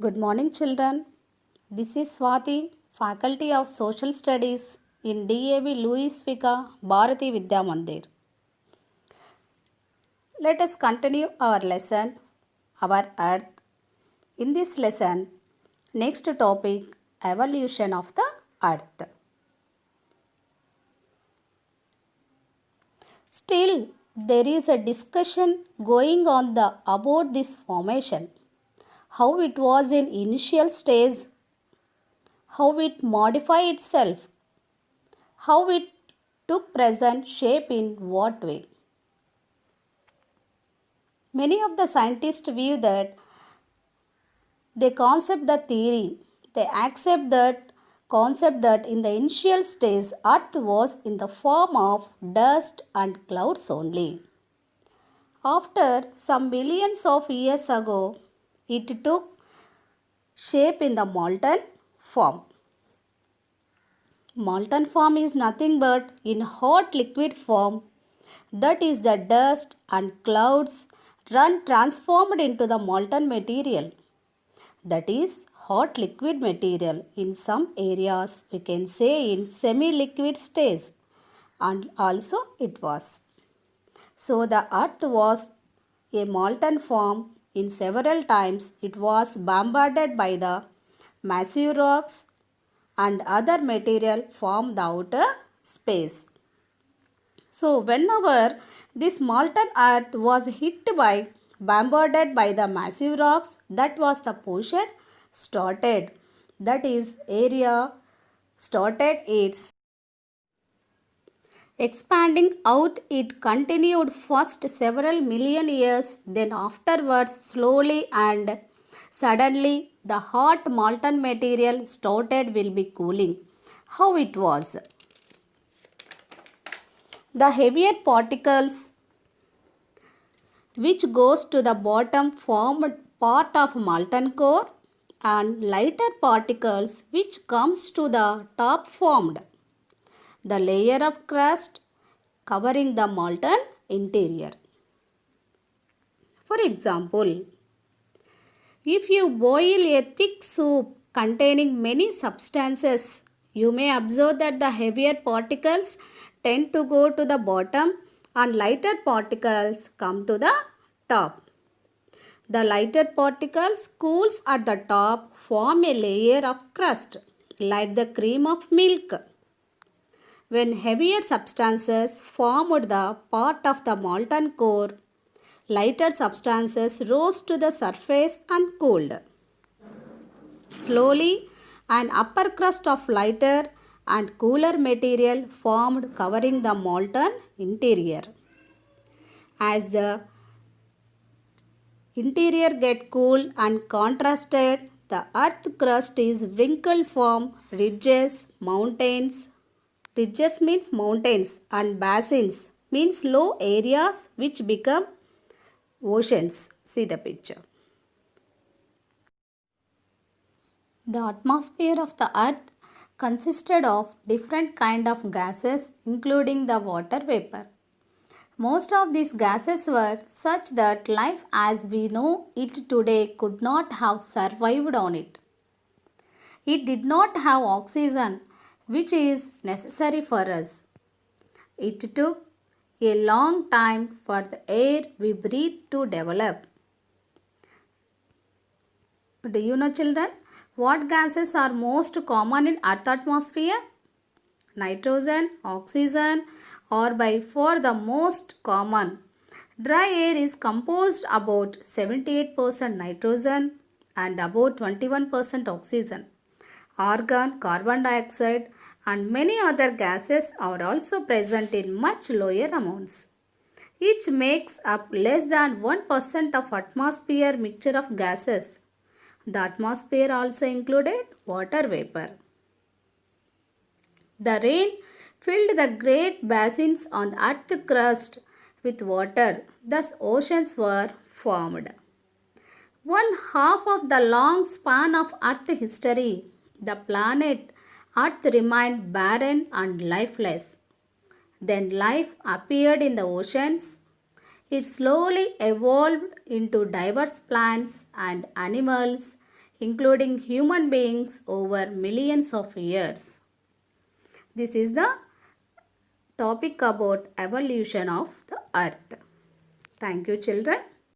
Good morning, children. This is Swati, Faculty of Social Studies in DAV Louis Vika Bharati Vidya Mandir. Let us continue our lesson, Our Earth. In this lesson, next topic, evolution of the Earth. Still, there is a discussion going on about this formation, how it was in initial stage, how it modified itself, how it took present shape in what way. Many of the scientists view that they concept the theory, they accept that concept that in the initial stage earth was in the form of dust and clouds only. After some millions of years ago, it took shape in the molten form. Molten form is nothing but in hot liquid form, that is the dust and clouds run transformed into the molten material, that is hot liquid material. In some areas we can say in semi liquid stage, and also it was. So the earth was a molten form. In several times it was bombarded by the massive rocks and other material from the outer space. So whenever this molten earth was hit by, bombarded by the massive rocks, that was the portion started. That is area started its expanding out. It continued first several million years, then afterwards slowly and suddenly the hot molten material started will be cooling. How it was? The heavier particles which goes to the bottom formed part of molten core, and lighter particles which comes to the top formed the layer of crust covering the molten interior. For example, if you boil a thick soup containing many substances, you may observe that the heavier particles tend to go to the bottom and lighter particles come to the top. The lighter particles cools at the top form a layer of crust like the cream of milk. When heavier substances formed the part of the molten core, lighter substances rose to the surface and cooled. Slowly, an upper crust of lighter and cooler material formed covering the molten interior. As the interior get cool and contrasted, the earth crust is wrinkled from ridges, mountains. Ridges means mountains and basins means low areas which become oceans. See the picture. The atmosphere of the earth consisted of different kind of gases including the water vapor. Most of these gases were such that life as we know it today could not have survived on it. It did not have oxygen which is necessary for us. It took a long time for the air we breathe to develop. Do you know, children, what gases are most common in earth atmosphere? Nitrogen, oxygen are by far the most common. Dry air is composed about 78% nitrogen and about 21% oxygen. Argon, carbon dioxide and many other gases are also present in much lower amounts. Each makes up less than 1% of atmosphere mixture of gases. The atmosphere also included water vapor. The rain filled the great basins on the earth's crust with water, thus oceans were formed. One half of the long span of Earth history, the planet Earth remained barren and lifeless. Then life appeared in the oceans. It slowly evolved into diverse plants and animals, including human beings over millions of years. This is the topic about evolution of the earth. Thank you, children.